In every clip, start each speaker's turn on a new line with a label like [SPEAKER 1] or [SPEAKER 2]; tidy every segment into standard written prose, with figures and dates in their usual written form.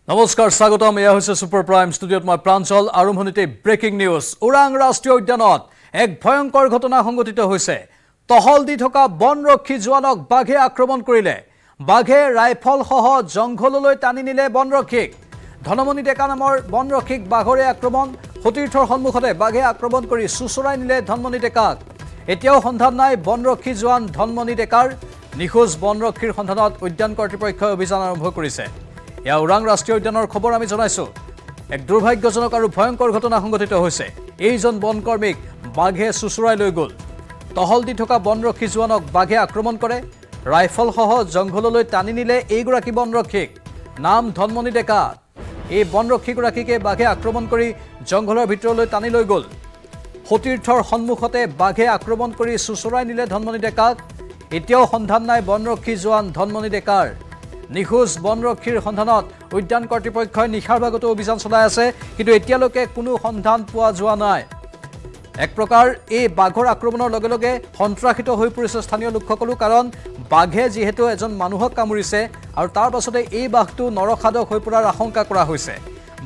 [SPEAKER 1] নমস্কাৰ স্বাগতম এয়া হৈছে সুপাৰ প্ৰাইম ষ্টুডিঅ'ত মই প্ৰাঞ্জল আৰম্ভণিতে ব্ৰেকিং নিউজ ওৰাং ৰাষ্ট্ৰীয় উদ্যানত এক ভয়ংকৰ ঘটনা সংঘটিত হৈছে টহল দি থকা বনৰক্ষী জোৱানক বাঘে আক্ৰমণ কৰিলে বাঘে ৰাইফল সহ জংঘললৈ টানি নিলে বনৰক্ষীক ধনমণি ডেকা নামৰ বনৰক্ষীক বাঘৰে আক্ৰমণ সতীৰ্থৰ সন্মুখতে বাঘে আক্ৰমণ কৰি সুচৰাই নিলে ধনমণি ডেকাক এতিয়াও সন্ধান নাই বনৰক্ষী জোৱান ধনমণি ডেকাৰ নিখোজ বনৰক্ষীৰ সন্ধানত উদ্যান কৰ্তৃপক্ষই অভিযান আৰম্ভ কৰিছে या ওৰাং ৰাষ্ট্ৰীয় উদ্যানৰ খবৰ আমি জনাইছো এক দুৰ্ভাগ্যজনক আৰু ভয়ংকৰ ঘটনা সংঘটিত হৈছে এইজন বনকৰ্মীক বাঘে সুচৰাই লৈ গল টহল দি থকা বনৰক্ষী জোৱানক বাঘে আক্ৰমণ কৰে ৰাইফল সহ জংঘললৈ টানি নিলে এইগৰাকী বনৰক্ষীক নাম ধনমণি ডেকা এই বনৰক্ষীগৰাকীকে বাঘে আক্ৰমণ কৰি জংঘলৰ ভিতৰলৈ টানি লৈ গল সতীৰ্থৰ সন্মুখতে বাঘে আক্ৰমণ কৰি সুচৰাই নিলে ধনমণি ডেকাক এতিয়াও সন্ধান নাই বনৰক্ষী জোৱান ধনমণি ডেকাৰ নিখোজ বনৰক্ষীৰ সন্ধানত উদ্যান কৰ্তৃপক্ষই নিশাৰ ভাগতো অভিযান চলাই আছে কিন্তু এতিয়ালৈকে কোনো সন্ধান পোৱা যোৱা নাই এক প্ৰকাৰ এই বাঘৰ আক্ৰমণৰ লগে লগে সন্ত্ৰাসিত হৈ পৰিছে স্থানীয় লোকসকলো কাৰণ বাঘে যিহেতু এজন মানুহক কামুৰিছে আৰু তাৰ পাছতে এই বাঘটো নৰখাদক হৈ পৰাৰ আশংকা কৰা হৈছে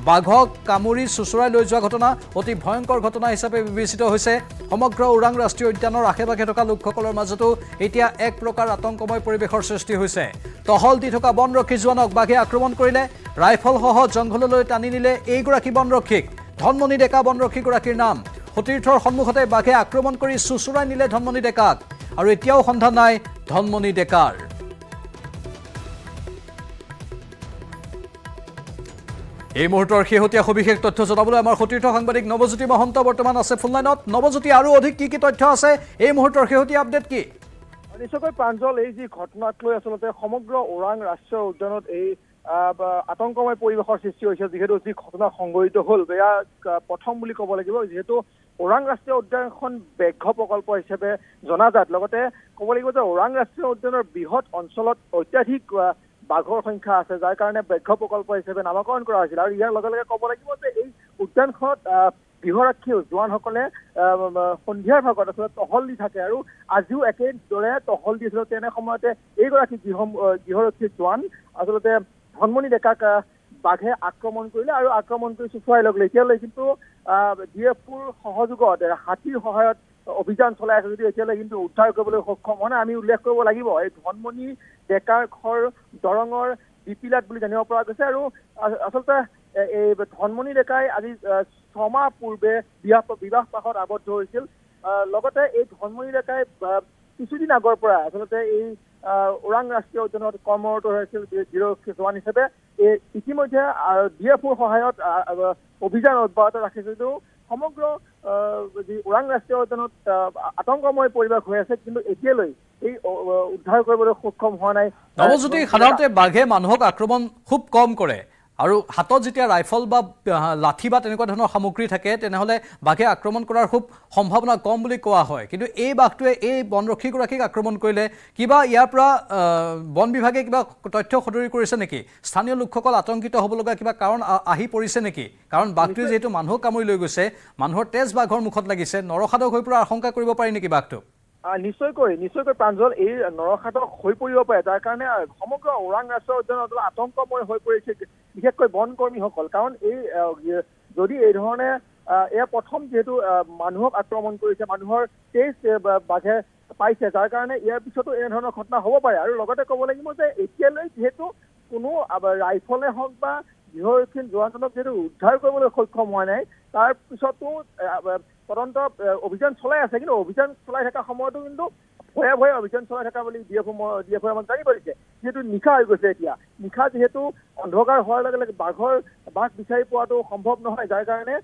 [SPEAKER 1] বাঘক কামুৰি সুচৰাই লৈ যোৱা ঘটনা অতি ভয়ংকৰ ঘটনা হিচাপে বিবেচিত হৈছে সমগ্ৰ ওৰাং ৰাষ্ট্ৰীয় উদ্যানৰ আশে-পাশে থকা লোকসকলৰ মাজতো এতিয়া এক প্ৰকাৰ আতংকময় পৰিৱেশৰ সৃষ্টি হৈছে টহল দি থকা বনৰক্ষী জোৱানক বাঘে আক্ৰমণ কৰিলে ৰাইফল সহ জংঘললৈ টানি নিলে এইগৰাকী বনৰক্ষীক ধনমণি ডেকা বনৰক্ষীগৰাকীৰ নাম সতীৰ্থৰ সন্মুখতে বাঘে আক্ৰমণ কৰি সুচৰাই নিলে ধনমণি ডেকাক আৰু এতিয়াও সন্ধান নাই ধনমণি ডেকাৰ এই মুহূৰ্তৰ শেহতীয়া সবিশেষ তথ্য জনাবলৈ আমাৰ সতীৰ্থ সাংবাদিক নৱজ্যোতি মহন্ত বৰ্তমান আছে ফোন লাইনত নৱজ্যোতি আৰু অধিক কি তথ্য আছে এই মুহূৰ্তৰ শেহতীয়া আপডেট কি
[SPEAKER 2] নিশ্চয়কৈ প্ৰাঞ্জল এই যি ঘটনাক লৈ আচলতে সমগ্ৰ ওৰাং ৰাষ্ট্ৰীয় উদ্যানত এই আতংকময় পৰিৱেশৰ সৃষ্টি হৈছে যিহেতু যি ঘটনা সংঘটিত হ'ল এয়া প্ৰথম বুলি ক'ব লাগিব যিহেতু ওৰাং ৰাষ্ট্ৰীয় উদ্যানখন ব্যাঘ্ৰ প্ৰকল্প হিচাপে জনাজাত লগতে ক'ব লাগিব যে ওৰাং ৰাষ্ট্ৰীয় উদ্যানৰ বৃহৎ অঞ্চলত অত্যাধিক বাঘৰ সংখ্যা আছে যাৰ কাৰণে ব্যাঘ্ৰ প্ৰকল্প হিচাপে নামকৰণ কৰা হৈছিল আৰু ইয়াৰ লগে লগে ক'ব লাগিব যে এই উদ্যানখনত গৃহৰক্ষী জোৱানসকলে সন্ধিয়াৰ ভাগত আচলতে টহল দি থাকে আৰু আজিও একেদৰে টহল দি আছিলে তেনে সময়তে এইগৰাকী গৃহৰক্ষী জোৱান আচলতে ধনমণি ডেকাক বাঘে আক্ৰমণ কৰিলে আৰু আক্ৰমণ কৰি সুচৰাই লৈ গ'লে এতিয়ালৈ কিন্তু DFৰ সহযোগত হাতীৰ সহায়ত অভিযান চলাই আছে যদিও এতিয়ালৈ কিন্তু উদ্ধাৰ কৰিবলৈ সক্ষম হোৱা নাই আমি উল্লেখ কৰিব লাগিব এই ধনমণি ডেকাৰ ঘৰ দৰঙৰ বিপিলাত বুলি জানিব পৰা গৈছে আৰু আচলতে এই ধনমণি ডেকাই আজি 6 মাহ পূৰ্বে বিবাহ পাশত আবদ্ধ হৈছিল লগতে এই ধনমণি ডেকাই কিছুদিন আগৰ পৰা আচলতে এই ওৰাং ৰাষ্ট্ৰীয় উদ্যানত কৰ্মৰত হৈছিল গৃহৰক্ষী জোৱান হিচাপে ইতিমধ্যে DFৰ সহায়ত অভিযান অব্যাহত ৰাখিছে যদিও সমগ্ৰ যি ওৰাং ৰাষ্ট্ৰীয় উদ্যানত আতংকময় পৰিৱেশ হৈ আছে কিন্তু এতিয়ালৈ এই উদ্ধাৰ কৰিবলৈ সক্ষম হোৱা নাই
[SPEAKER 1] নৱজ্যোতি সাধাৰণতে বাঘে মানুহক আক্ৰমণ খুব কম কৰে আৰু হাতত যেতিয়া ৰাইফল বা লাঠি বা তেনেকুৱা ধৰণৰ সামগ্ৰী থাকে তেনেহলে বাঘে আক্ৰমণ কৰাৰ খুব সম্ভাৱনা কম বুলি কোৱা হয় কিন্তু এই বাঘটোৱে এই বনৰক্ষীগৰাকীক আক্ৰমণ কৰিলে কিবা ইয়াৰ পৰা বন বিভাগে কিবা তথ্য সদৰি কৰিছে নেকি স্থানীয় লোকসকল আতংকিত হ'ব লগা কিবা কাৰণ আহি পৰিছে নেকি কাৰণ বাঘটোৱে যেহেতু মানুহক কামুৰি লৈ গৈছে মানুহৰ তেজ বাঘৰ মুখত লাগিছে নৰখাদক হৈ পৰা আশংকা কৰিব পাৰি নেকি বাঘটো
[SPEAKER 2] নিশ্চয়কৈ প্ৰাঞ্জল এই নৰখাদক হৈ পৰিব পাৰে যাৰ কাৰণে সমগ্ৰ ওৰাং ৰাষ্ট্ৰীয় উদ্যানত আতংকময় হৈ পৰিছে বিশেষকৈ বনকৰ্মীসকল কাৰণ এই যদি এই ধৰণে এয়া প্ৰথম যিহেতু মানুহক আক্ৰমণ কৰিছে মানুহৰ তেজ বাঘে পাইছে যাৰ কাৰণে ইয়াৰ পিছতো এনেধৰণৰ ঘটনা হ'ব পাৰে আৰু লগতে ক'ব লাগিব যে এতিয়ালৈ যিহেতু কোনো ৰাইফলে হওক বা গৃহৰক্ষী জোৱানজনক যিহেতু উদ্ধাৰ কৰিবলৈ সক্ষম হোৱা নাই তাৰ পিছতো তদন্ত অভিযান চলাই আছে কিন্তু অভিযান চলাই থকা সময়তো কিন্তু ভয়ে ভয়ে অভিযান চলাই থকা বুলি DFৰ আমাক জানিব দিছে যিহেতু নিশা হৈ গৈছে এতিয়া নিশা যিহেতু অন্ধকাৰ হোৱাৰ লগে লগে বাঘ বিচাৰি পোৱাটো সম্ভৱ নহয় যাৰ কাৰণে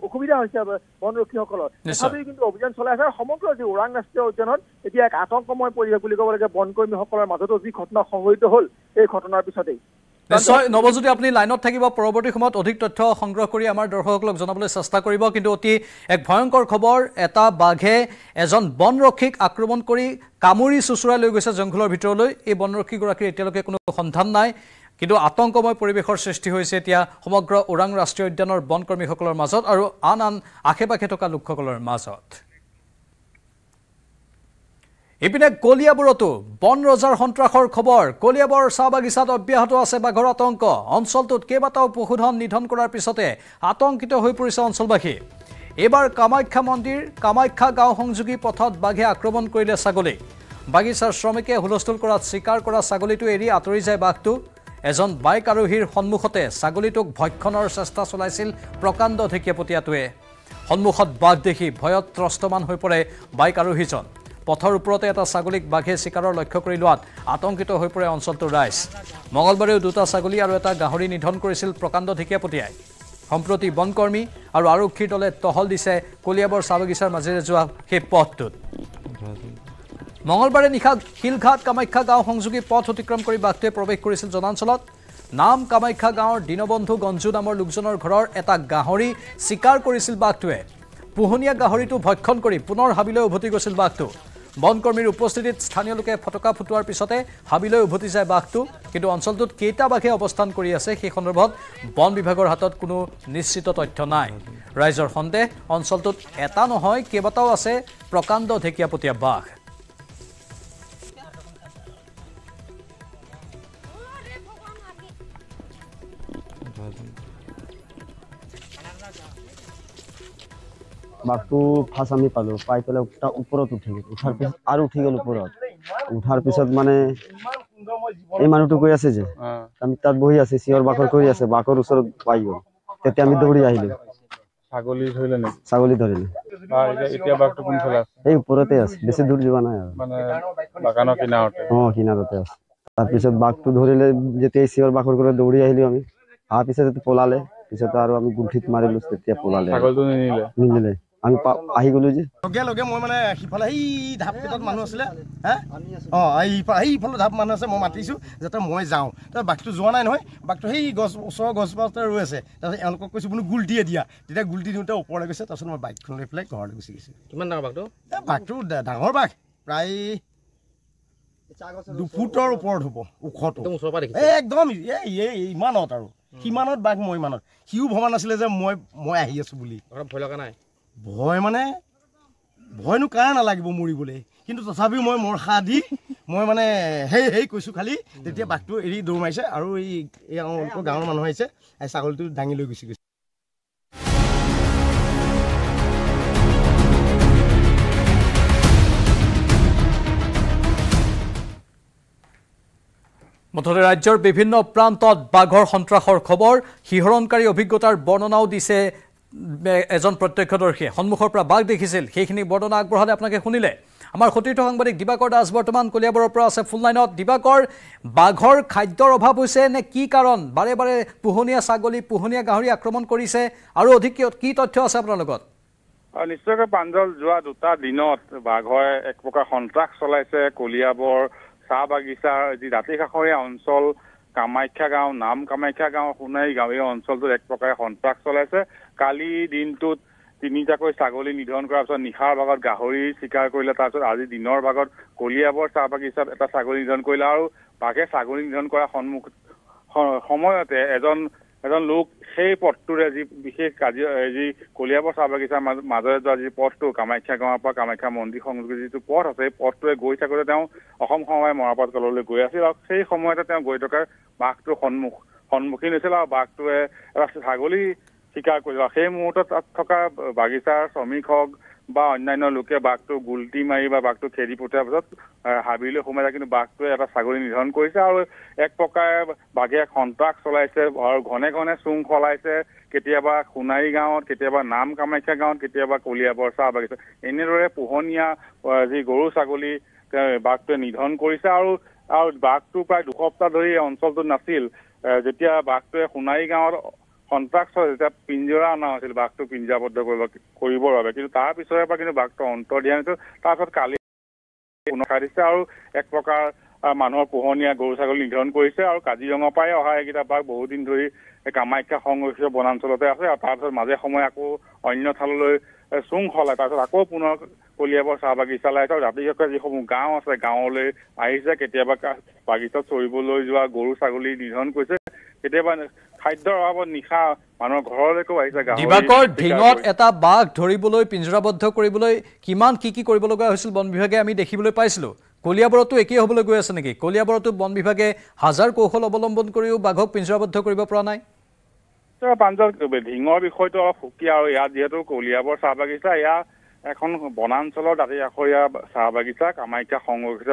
[SPEAKER 2] অসুবিধা হৈছে বনৰক্ষীসকলৰ তথাপিও কিন্তু অভিযান চলাই আছে সমগ্ৰ যি ওৰাং ৰাষ্ট্ৰীয় উদ্যানত এতিয়া এক আতংকময় পৰিৱেশ বুলি ক'ব লাগে বনকৰ্মীসকলৰ মাজতো যি ঘটনা সংঘটিত হ'ল এই ঘটনাৰ পিছতেই
[SPEAKER 1] নিশ্চয় নৱজ্যোতি আপুনি লাইনত থাকিব পৰৱৰ্তী সময়ত অধিক তথ্য সংগ্ৰহ কৰি আমাৰ দৰ্শকসকলক জনাবলৈ চেষ্টা কৰিব কিন্তু অতি এক ভয়ংকৰ খবৰ এটা বাঘে এজন বনৰক্ষীক আক্ৰমণ কৰি কামুৰি সুচৰাই লৈ গৈছে জংঘলৰ ভিতৰলৈ এই বনৰক্ষীগৰাকীৰ এতিয়ালৈকে কোনো সন্ধান নাই কিন্তু আতংকময় পৰিৱেশৰ সৃষ্টি হৈছে এতিয়া সমগ্ৰ ওৰাং ৰাষ্ট্ৰীয় উদ্যানৰ বনকৰ্মীসকলৰ মাজত আৰু আন আশে-পাশে থকা লোকসকলৰ মাজত ইপিনে কলিয়াবৰতো বন ৰজাৰ সন্ত্ৰাসৰ খবৰ কলিয়াবৰ চাহ বাগিচাত অব্যাহত আছে বাঘৰ আতংক অঞ্চলটোত কেইবাটাও পশুধন নিধন কৰাৰ পিছতে আতংকিত হৈ পৰিছে অঞ্চলবাসী এবাৰ কামাখ্যা মন্দিৰ কামাখ্যা গাঁও সংযোগী পথত বাঘে আক্ৰমণ কৰিলে ছাগলী বাগিচাৰ শ্ৰমিকে হুলস্থুল কৰাত চিকাৰ কৰা ছাগলীটো এৰি আঁতৰি যায় বাঘটো এজন বাইক আৰোহীৰ সন্মুখতে ছাগলীটোক ভক্ষণৰ চেষ্টা চলাইছিল প্ৰকাণ্ড ঢেকীয়াপতীয়াটোৱে সন্মুখত বাঘ দেখি ভয়ত ত্ৰস্তমান হৈ পৰে বাইক আৰোহীজন পথৰ ওপৰতে এটা ছাগলীক বাঘে চিকাৰৰ লক্ষ্য কৰি লোৱাত আতংকিত হৈ পৰে অঞ্চলটোৰ ৰাইজ মঙলবাৰেও দুটা ছাগলী আৰু এটা গাহৰি নিধন কৰিছিল প্ৰকাণ্ড ঢেকীয়াপতীয়াই সম্প্ৰতি বনকৰ্মী আৰু আৰক্ষীৰ দলে টহল দিছে কলিয়াবৰ চাহ বাগিচাৰ মাজেৰে যোৱা সেই পথটোত মঙলবাৰে নিশা শিলঘাট কামাখ্যা গাঁও সংযোগী পথ অতিক্ৰম কৰি বাঘটোৱে প্ৰৱেশ কৰিছিল জনাঞ্চলত নাম কামাখ্যা গাঁৱৰ দীনবন্ধু গঞ্জু নামৰ লোকজনৰ ঘৰৰ এটা গাহৰি চিকাৰ কৰিছিল বাঘটোৱে পোহনীয়া গাহৰিটো ভক্ষণ কৰি পুনৰ হাবিলৈ উভতি গৈছিল বাঘটো বনকৰ্মীৰ উপস্থিতিত স্থানীয় লোকে ফটকা ফুটোৱাৰ পিছতে হাবিলৈ উভতি যায় বাঘটো কিন্তু অঞ্চলটোত কেইটা বাঘে অৱস্থান কৰি আছে সেই সন্দৰ্ভত বন বিভাগৰ হাতত কোনো নিশ্চিত তথ্য নাই ৰাইজৰ সন্দেহ অঞ্চলটোত এটা নহয় কেইবাটাও আছে প্ৰকাণ্ড ঢেকীয়াপতীয়া বাঘ
[SPEAKER 3] বাঘটো ফাৰ্ষ্ট আমি পালোঁ পাই পেলাই ওপৰত উঠি গ'ল উঠাৰ পিছত আৰু উঠি গ'ল ওপৰত উঠাৰ পিছত মানে এই মানুহটো কৈ আছে যে আমি তাত বহি আছোঁ চিঞৰ বাখৰ কৰি আছে বাঘৰ ওচৰত পাই গ'ল তেতিয়া আমি দৌৰি আহিলোঁ
[SPEAKER 4] ছাগলী ধৰিলে নেকি
[SPEAKER 3] ছাগলী ধৰিলে
[SPEAKER 4] এতিয়া বাঘটো কোনফালে আছে
[SPEAKER 3] এই ওপৰতে আছে বেছি দূৰ যোৱা নাই আৰু
[SPEAKER 4] মানে বাগানৰ কিনাৰতে
[SPEAKER 3] কিনাৰতে আছে তাৰপিছত বাঘটো ধৰিলে যেতিয়া চিঞৰ বাখৰ কৰি দৌৰি আহিলোঁ আমি অহাৰ পিছত পলালে পিছত আৰু আমি গুণ্ঠিত মাৰিলোঁ তেতিয়া পলালে
[SPEAKER 4] ছাগলীটো
[SPEAKER 3] নিনিলে আমি আহি গ'লো যে
[SPEAKER 5] লগে লগে মই মানে সিফালে সেই ঢাপ কেইটাত মানুহ আছিলে সেইফালে ঢাপ মানুহ আছে মই মাতিছোঁ যাতে মই যাওঁ তাৰপিছত বাঘটো যোৱা নাই নহয় বাঘটো সেই ওচৰৰ গছপাতে ৰৈ আছে তাৰপিছত এওঁলোকক কৈছোঁ বোলো গুলটিয়ে দিয়া তেতিয়া গুলটি দিওঁতে ওপৰলৈ গৈছে তাৰপিছত মই বাইকখন লৈ পেলাই ঘৰলৈ গুচি গৈছোঁ কিমান ডাঙৰ বাঘটো বাঘটো ডাঙৰ বাঘ প্ৰায় 2 ফুটৰ ওপৰত হ'ব ওখটো একদম ইমানত আৰু সিমানত বাঘ মই ইমানত সিও ভবা নাছিলে যে মই আহি আছোঁ বুলি ভয় লগা নাই ভয় মানে ভয়নো কাৰ নালাগিব মৰিবলৈ কিন্তু তথাপিও মই মৰসা দি মই মানে সেই কৈছোঁ খালি তেতিয়া বাঘটো এৰি দৌৰ মাৰিছে আৰু এই গাঁৱৰ মানুহ আহিছে ছাগলীটো দাঙি লৈ গুচি গৈছে
[SPEAKER 1] মুঠতে ৰাজ্যৰ বিভিন্ন প্ৰান্তত বাঘৰ সন্ত্ৰাসৰ খবৰ শিহৰণকাৰী অভিজ্ঞতাৰ বৰ্ণনাও দিছে এজন প্ৰত্যক্ষদৰ্শীয়ে সন্মুখৰ পৰা বাঘ দেখিছিল সেইখিনি বৰ্ণনা আগবঢ়ালে আপোনালোকে শুনিলে আমাৰ সতীৰ্থ সাংবাদিক দিবাকৰ দাস বৰ্তমান কলিয়াবৰৰ পৰা আছে ফুল লাইনত দিবাকৰ বাঘৰ খাদ্যৰ অভাৱ হৈছে নে কি কাৰণ বাৰে বাৰে পোহনীয়া ছাগলী পোহনীয়া গাহৰি আক্ৰমণ কৰিছে আৰু অধিক কি তথ্য আছে আপোনাৰ লগত
[SPEAKER 4] নিশ্চয়কৈ প্ৰাঞ্জল যোৱা 2টা দিনত বাঘৰ এক প্ৰকাৰ সন্ত্ৰাস চলাইছে কলিয়াবৰ চাহ বাগিচাৰ যি দাঁতি কাষৰীয়া অঞ্চল কামাখ্যা গাঁও নাম কামাখ্যা গাঁও সোণাৰী গাঁও এই অঞ্চলটোত এক প্ৰকাৰে সন্ত্ৰাস চলাইছে কালি দিনটোত 3টাকৈ ছাগলী নিধন কৰাৰ পিছত নিশাৰ ভাগত গাহৰি চিকাৰ কৰিলে তাৰপিছত আজি দিনৰ ভাগত কলিয়াবৰ চাহ বাগিচাত এটা ছাগলী নিধন কৰিলে আৰু বাঘে ছাগলী নিধন কৰাৰ সময়তে এজন লোক সেই পথটোৰে যি বিশেষ যি কলিয়াবৰ চাহ বাগিচাৰ মাজৰে যোৱা যি পথটো কামাখ্যা গাঁৱৰ পৰা কামাখ্যা মন্দিৰ সংযোগী যিটো পথ আছে সেই পথটোৰে গৈ থাকোঁতে তেওঁ অসম সমবায় মৰাপাট কললৈ গৈ আছিল আৰু সেই সময়তে তেওঁ গৈ থকাৰ বাঘটোৰ সন্মুখীন হৈছিল আৰু বাঘটোৱে এটা ছাগলী চিকাৰ কৰিছিল সেই মুহূৰ্তত তাত থকা বাগিচাৰ শ্ৰমিক হওক বা অন্যান্য লোকে বাঘটো গুলটি মাৰি বা বাঘটো খেদি পঠিওৱাৰ পিছত হাবিলৈ সোমাই যায় কিন্তু বাঘটোৱে এটা ছাগলী নিধন কৰিছে আৰু এক প্ৰকাৰে বাঘে সন্ত্ৰাস চলাইছে আৰু ঘনে ঘনে চুং সলাইছে কেতিয়াবা সোণাৰী গাঁৱত কেতিয়াবা নাম কামাখ্যা গাঁৱত কেতিয়াবা কলিয়াবৰ চাহ বাগিচা এনেদৰে পোহনীয়া যি গৰু ছাগলী বাঘটোৱে নিধন কৰিছে আৰু বাঘটো প্ৰায় 2 সপ্তাহ ধৰি এই অঞ্চলটোত নাছিল যেতিয়া বাঘটোৱে সোণাৰী গাঁৱত সন্ত্ৰাস যেতিয়া পিঞ্জৰা অনা হৈছিল বাঘটো পিঞ্জৰাবদ্ধ কৰিবৰ বাবে কিন্তু তাৰ পিছৰে পৰা কিন্তু বাঘটো অন্তৰ দিয়া নাছিল তাৰপিছত কালি পুনৰ দিছে আৰু এক প্ৰকাৰ মানুহৰ পোহনীয়া গৰু ছাগলী নিধন কৰিছে আৰু কাজিৰঙাৰ পৰাই অহা এইকেইটা বাঘ বহুদিন ধৰি কামাখ্যা সংৰক্ষিত বনাঞ্চলতে আছে আৰু তাৰপিছত মাজে সময়ে আকৌ অন্য ঠাইলৈ চুং সলায় তাৰপিছত আকৌ পুনৰ কলিয়াবৰ চাহ বাগিচালৈ আহিছে আৰু ৰাতি যিসমূহ গাঁও আছে গাঁৱলৈ আহিছে কেতিয়াবা বাগিচাত চৰিবলৈ যোৱা গৰু ছাগলী নিধন কৰিছে কেতিয়াবা খাদ্যৰ অভাৱত নিশা মানুহৰ ঘৰলৈকেও আহিছে।
[SPEAKER 1] দিবাকৰ ঢিঙত এটা বাঘ ধৰিবলৈ পিঞ্জৰাবদ্ধ কৰিবলৈ কিমান কি কৰিব লগা হৈছিল বন বিভাগে আমি দেখিবলৈ পাইছিলোঁ। কলিয়াবৰতো একেই হ'বলৈ গৈ আছে নেকি? কলিয়াবৰতো বন বিভাগে হাজাৰ কৌশল অৱলম্বন কৰিও বাঘক পিঞ্জৰাবদ্ধ কৰিব পৰা নাই।
[SPEAKER 4] প্ৰাঞ্জল, ঢিঙৰ বিষয়টো অলপ সুকীয়া আৰু ইয়াত যিহেতু কলিয়াবৰ চাহ বাগিচা, এয়া এখন বনাঞ্চলৰ দাঁতি কাষৰীয়া চাহ বাগিচা, কামাখ্যা সংৰক্ষিত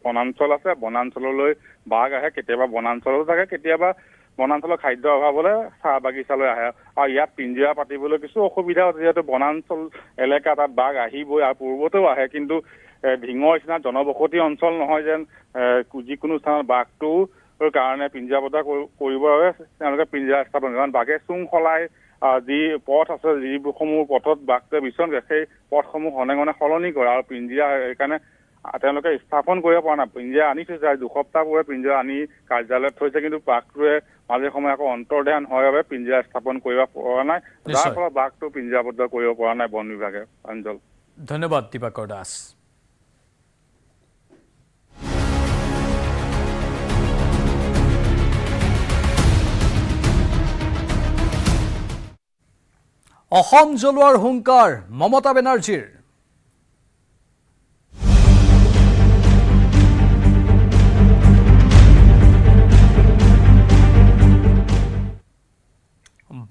[SPEAKER 4] বনাঞ্চল আছে। বনাঞ্চললৈ বাঘ আহে, কেতিয়াবা বনাঞ্চলতো থাকে, কেতিয়াবা বনাঞ্চলৰ খাদ্যৰ অভাৱলৈ চাহ বাগিচালৈ আহে। আৰু ইয়াত পিঞ্জৰা পাতিবলৈ কিছু অসুবিধা আছে, যিহেতু বনাঞ্চল এলেকা, তাত বাঘ আহিবই আৰু পূৰ্বতেও আহে। কিন্তু ঢিঙৰ নিচিনা জনবসতি অঞ্চল নহয় যেন যিকোনো স্থানত বাঘটোৰ কাৰণে পিঞ্জৰাবদ্ধ কৰিবৰ বাবে তেওঁলোকে পিঞ্জৰা স্থাপন কৰে। কাৰণ বাঘে চুং সলাই যি পথ আছে, যিসমূহ পথত বাঘটোৱে বিচৰণ কৰে, সেই পথসমূহ ঘনে ঘনে সলনি কৰে আৰু পিঞ্জৰা সেইকাৰণে তেওঁলোকে স্থাপন কৰিব পৰা নাই। পিঞ্জৰা আনি থৈছে, 2 সপ্তাহ পূৰ্বে পিঞ্জৰা আনি কাৰ্যালয়ত থৈছে, কিন্তু বাঘটোৱে মাজে সময়ে আকৌ অন্তৰ্ধান হয় বাবে পিঞ্জৰা স্থাপন কৰিব পৰা নাই, যাৰ ফলত বাঘটো পিঞ্জৰাবদ্ধ কৰিব পৰা নাই বন বিভাগে। অঞ্চল
[SPEAKER 1] ধন্যবাদ দিবাকৰ দাস। অসম জ্বলোৱাৰ হুংকাৰ মমতা বেনাৰ্জীৰ।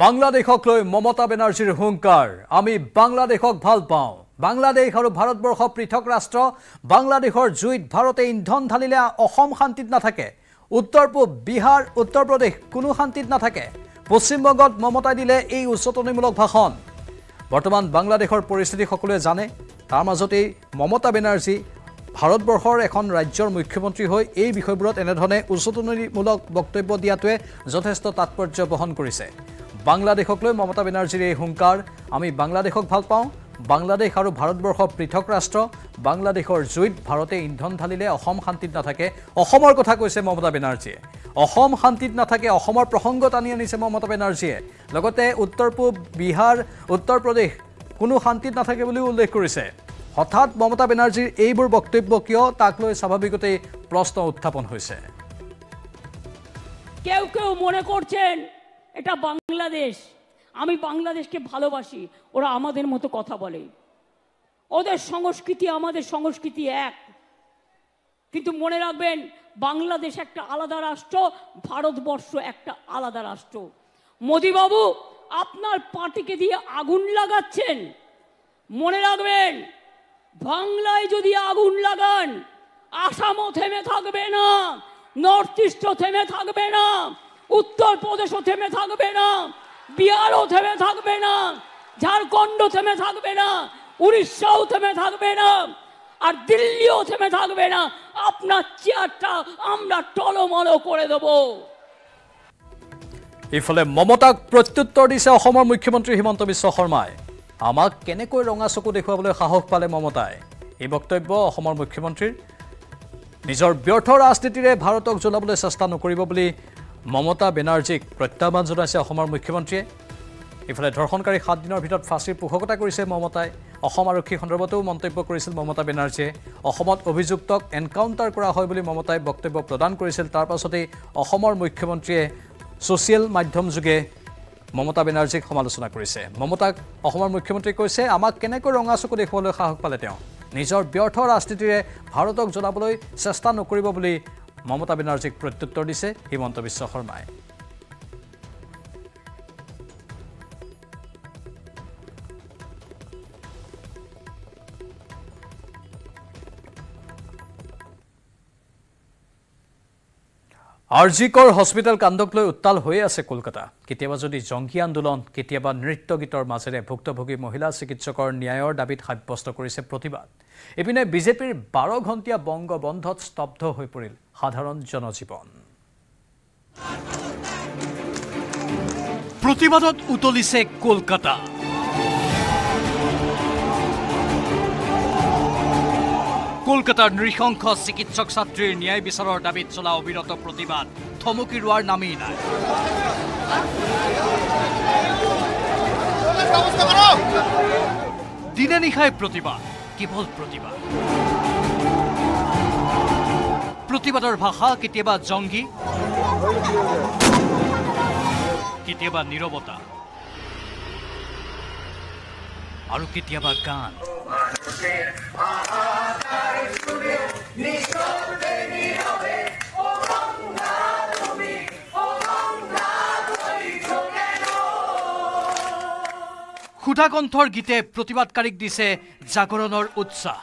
[SPEAKER 1] বাংলাদেশক লৈ মমতা বেনাৰ্জীৰ হুংকাৰ, আমি বাংলাদেশক ভাল পাওঁ। বাংলাদেশ আৰু ভাৰতবৰ্ষ পৃথক ৰাষ্ট্ৰ। বাংলাদেশৰ জুইত ভাৰতে ইন্ধন ঢালিলে অসম শান্তিত নাথাকে। উত্তৰ পূব, বিহাৰ, উত্তৰ প্ৰদেশ কোনো শান্তিত নাথাকে। পশ্চিমবংগত মমতাই দিলে এই উচতনিমূলক ভাষণ। বৰ্তমান বাংলাদেশৰ পৰিস্থিতি সকলোৱে জানে। তাৰ মাজতেই মমতা বেনাৰ্জী ভাৰতবৰ্ষৰ এখন ৰাজ্যৰ মুখ্যমন্ত্ৰী হৈ এই বিষয়বোৰত এনেধৰণে উচতনিমূলক বক্তব্য দিয়াটোৱে যথেষ্ট তাৎপৰ্য বহন কৰিছে। বাংলাদেশক লৈ মমতা বেনাৰ্জীৰ এই হুংকাৰ, আমি বাংলাদেশক ভাল পাওঁ। বাংলাদেশ আৰু ভাৰতবৰ্ষ পৃথক ৰাষ্ট্ৰ। বাংলাদেশৰ জুইত ভাৰতে ইন্ধন ঢালিলে অসম শান্তিত নাথাকে। অসমৰ কথা কৈছে মমতা বেনাৰ্জীয়ে। অসম শান্তিত নাথাকে, অসমৰ প্ৰসংগ টানি আনিছে মমতা বেনাৰ্জীয়ে। লগতে উত্তৰ পূব, বিহাৰ, উত্তৰ প্ৰদেশ কোনো শান্তিত নাথাকে বুলিও উল্লেখ কৰিছে। হঠাৎ মমতা বেনাৰ্জীৰ এইবোৰ বক্তব্য কিয়, তাক লৈ স্বাভাৱিকতেই প্ৰশ্ন উত্থাপন হৈছে।
[SPEAKER 6] কেউ কেউ মনে করছেন এটা বাংলাদেশ, আমি বাংলাদেশকে ভালোবাসি, ওরা আমাদের মতো কথা বলে, ওদের সংস্কৃতি আমাদের সংস্কৃতি এক। কিন্তু মনে রাখবেন, বাংলাদেশ একটা আলাদা রাষ্ট্র, ভারতবর্ষ একটা আলাদা রাষ্ট্র। মোদিবাবু আপনার পার্টিকে দিয়ে আগুন লাগাচ্ছেন, মনে রাখবেন বাংলায় যদি আগুন লাগান আসামও থেমে থাকবে না, নর্থ ইস্টও থেমে থাকবে না, উত্তর প্রদেশও থেমে থাকবে না, বিহারও থেমে থাকবে না, ঝাড়খণ্ডও থেমে থাকবে না, উড়িষ্যাও থেমে থাকবে না, আর দিল্লিও থেমে থাকবে না। আপনার চেয়ারটা আমরা টলমলো করে দেব।
[SPEAKER 1] ইফালে মমতাক প্ৰত্যুত্তৰ দিছে অসমৰ মুখ্যমন্ত্ৰী হিমন্ত বিশ্ব শৰ্মাই। আমাক কেনেকৈ ৰঙা চকু দেখুৱাবলৈ সাহস পালে মমতাই? এই বক্তব্য অসমৰ মুখ্যমন্ত্ৰীৰ। নিজৰ ব্যৰ্থ ৰাজনীতিৰে ভাৰতক জ্বলাবলৈ চেষ্টা নকৰিব বুলি মমতা বেনাৰ্জীক প্ৰত্যাহ্বান জনাইছে অসমৰ মুখ্যমন্ত্ৰীয়ে। ইফালে ধৰ্ষণকাৰী 7 দিনৰ ভিতৰত ফাঁচীৰ পোষকতা কৰিছে মমতাই। অসম আৰক্ষী সন্দৰ্ভতো মন্তব্য কৰিছিল মমতা বেনাৰ্জীয়ে। অসমত অভিযুক্তক এনকাউণ্টাৰ কৰা হয় বুলি মমতাই বক্তব্য প্ৰদান কৰিছিল। তাৰ পাছতেই অসমৰ মুখ্যমন্ত্ৰীয়ে ছ'চিয়েল মাধ্যম যোগে মমতা বেনাৰ্জীক সমালোচনা কৰিছে। মমতাক অসমৰ মুখ্যমন্ত্ৰীয়ে কৈছে, আমাক কেনেকৈ ৰঙা চকু দেখুৱাবলৈ সাহস পালে তেওঁ? নিজৰ ব্যৰ্থ ৰাজনীতিৰে ভাৰতক জ্বলাবলৈ চেষ্টা নকৰিব বুলি মমতা বেনাৰ্জীক প্ৰত্যুত্তৰ দিছে হিমন্ত বিশ্ব শৰ্মাই। আৰজিকৰ হস্পিটেল কাণ্ডক লৈ উত্তাল হৈ আছে কলকাতা। কেতিয়াবা যদি জংকী আন্দোলন, কেতিয়াবা নৃত্য গীতৰ মাজেৰে ভুক্তভোগী মহিলা চিকিৎসকৰ ন্যায়ৰ দাবীত সাব্যস্ত কৰিছে প্ৰতিবাদ। ইপিনে বিজেপিৰ 12 ঘণ্টীয়া বংগ বন্ধত স্তব্ধ হৈ পৰিল সাধাৰণ জনজীৱন। প্ৰতিবাদত উতলিছে কলকাতা। কলকাতাৰ নৃশংস চিকিৎসক ছাত্ৰীৰ ন্যায় বিচাৰৰ দাবীত চলা অবিৰত প্ৰতিবাদ থমকি ৰোৱাৰ নামেই নাই। দিনে নিশাই প্ৰতিবাদ, কেৱল প্ৰতিবাদ। প্ৰতিবাদৰ ভাষা কেতিয়াবা জংগী, কেতিয়াবা নীৰৱতা আৰু কেতিয়াবা গান। ক্ষুধাকণ্ঠৰ গীতে প্ৰতিবাদকাৰীক দিছে জাগৰণৰ উৎসাহ।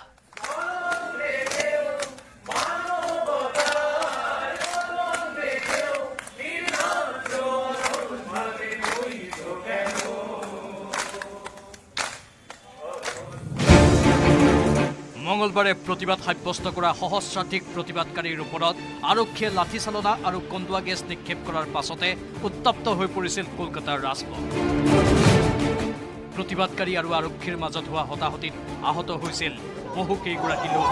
[SPEAKER 1] মঙলবাৰে প্ৰতিবাদ সাব্যস্ত কৰা সহস্ৰাধিক প্ৰতিবাদকাৰীৰ ওপৰত আৰক্ষীয়ে লাঠিচালনা আৰু কন্দুৱা গেছ নিক্ষেপ কৰাৰ পাছতে উত্তপ্ত হৈ পৰিছিল কলকাতাৰ ৰাজপথ। প্ৰতিবাদকাৰী আৰু আৰক্ষীৰ মাজত হোৱা হতাহতিত আহত হৈছিল বহু কেইগৰাকী লোক।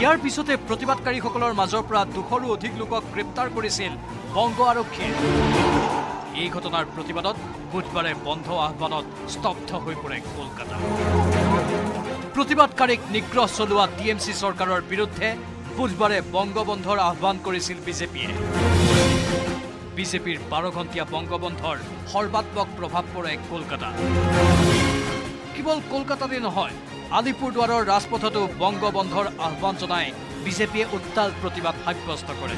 [SPEAKER 1] ইয়াৰ পিছতে প্ৰতিবাদকাৰীসকলৰ মাজৰ পৰা 200ৰো অধিক লোকক গ্ৰেপ্তাৰ কৰিছিল বংগ আৰক্ষীয়ে। এই ঘটনাৰ প্ৰতিবাদত বুধবাৰে বন্ধ আহ্বানত স্তব্ধ হৈ পৰে কলকাতা। প্ৰতিবাদকাৰীক নিগ্ৰহ চলোৱা টিএমচি চৰকাৰৰ বিৰুদ্ধে বুধবাৰে বংগবন্ধৰ আহ্বান কৰিছিল বিজেপিয়ে। বিজেপিৰ 12 ঘণ্টীয়া বংগবন্ধৰ সৰ্বাত্মক প্ৰভাৱ পৰে কলকাতা। কেৱল কলকাতাতে নহয়, আলিপুৰদুৱাৰৰ ৰাজপথতো বংগবন্ধৰ আহ্বান জনাই বিজেপিয়ে উত্তাল প্ৰতিবাদ সাব্যস্ত কৰে।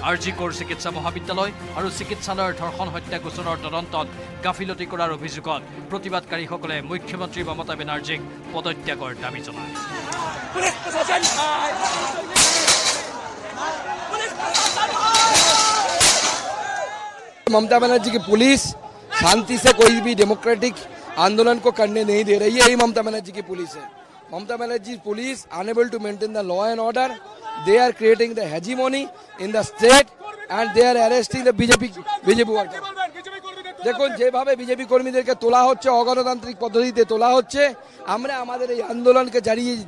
[SPEAKER 1] আৰজি কৰ চিকিৎসা মহাবিদ্যালয় আৰু চিকিৎসালয়ৰ ধৰ্ষণ হত্যা গোচৰৰ তদন্তত গাফিলতি কৰাৰ অভিযোগত প্ৰতিবাদকাৰীসকলে মুখ্যমন্ত্ৰী মমতা বেনাৰ্জীক পদত্যাগৰ দাবী জনায়।
[SPEAKER 7] ममता बनर्जी की पुलिस शांति से कोई भी डेमोक्रेटिक आंदोलन को करने नहीं दे रही है। यही ममता बनर्जी की पुलिस है। Mamata Banerjee police unable to maintain the law and order. They are creating the hegemony in the state and they are arresting the BJP workers. দেখুন যেভাবে বিজেপি কর্মীদেরকে তোলা হচ্ছে, অগণতান্ত্রিক পদ্ধতিতে তোলা হচ্ছে, আমরা আমাদের এই আন্দোলনকে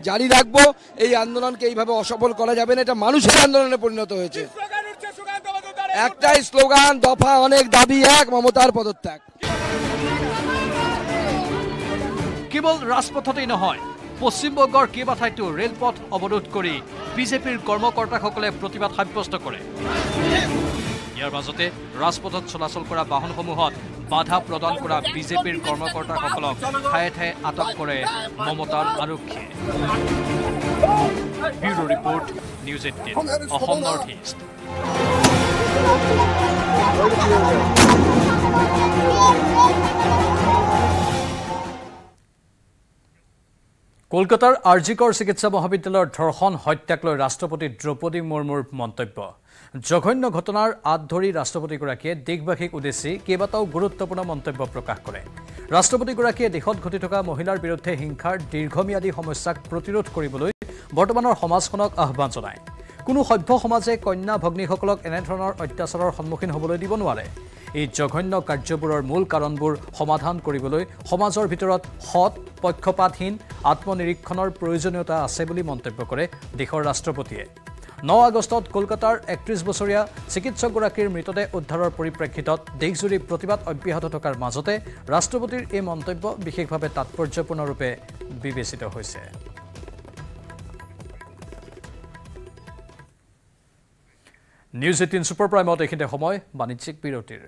[SPEAKER 7] জারি রাখবো। এই আন্দোলনকে এইভাবে অসফল করা যাবে না। এটা মানুষের আন্দোলনে পরিণত হয়েছে। একটাই স্লোগান, দফা অনেক, দাবি এক, মমতার পদত্যাগ।
[SPEAKER 1] কেৱল ৰাজপথতেই নহয়, পশ্চিমবংগৰ কেইবাঠাইতো ৰেলপথ অৱৰোধ কৰি বিজেপিৰ কৰ্মকৰ্তাসকলে প্ৰতিবাদ সাব্যস্ত কৰে। ইয়াৰ মাজতে ৰাজপথত চলাচল কৰা বাহনসমূহত বাধা প্ৰদান কৰা বিজেপিৰ কৰ্মকৰ্তাসকলক ঠায়ে ঠায়ে আটক কৰে মমতাৰ আৰক্ষীয়ে। Bureau report, news 18, Assam north east. কলকাতাৰ আৰজি কৰ চিকিৎসা মহাবিদ্যালয়ৰ ধৰ্ষণ হত্যাক লৈ ৰাষ্ট্ৰপতি দ্ৰৌপদী মুৰ্মুৰ মন্তব্য। জঘন্য ঘটনাৰ আঁত ধৰি ৰাষ্ট্ৰপতিগৰাকীয়ে দেশবাসীক উদ্দেশ্যি কেইবাটাও গুৰুত্বপূৰ্ণ মন্তব্য প্ৰকাশ কৰে। ৰাষ্ট্ৰপতিগৰাকীয়ে দেশত ঘটি থকা মহিলাৰ বিৰুদ্ধে হিংসাৰ দীৰ্ঘম্যাদী সমস্যাক প্ৰতিৰোধ কৰিবলৈ বৰ্তমানৰ সমাজখনক আহ্বান জনায়। কোনো সভ্য সমাজে কন্যা ভগ্নীসকলক এনেধৰণৰ অত্যাচাৰৰ সন্মুখীন হ'বলৈ দিব নোৱাৰে। এই জঘন্য কাৰ্যবোৰৰ মূল কাৰণবোৰ সমাধান কৰিবলৈ সমাজৰ ভিতৰত সৎ, পক্ষপাতহীন আত্মনিৰীক্ষণৰ প্ৰয়োজনীয়তা আছে বুলি মন্তব্য কৰে দেশৰ ৰাষ্ট্ৰপতিয়ে। 9 আগষ্টত কলকাতাৰ 31 বছৰীয়া চিকিৎসকগৰাকীৰ মৃতদেহ উদ্ধাৰৰ পৰিপ্ৰেক্ষিতত দেশজুৰি প্ৰতিবাদ অব্যাহত থকাৰ মাজতে ৰাষ্ট্ৰপতিৰ এই মন্তব্য বিশেষভাৱে তাৎপৰ্যপূৰ্ণৰূপে বিবেচিত হৈছে। নিউজ 18 ছুপাৰ প্ৰাইমত এইখিনিতে সময় বাণিজ্যিক বিৰতিৰ।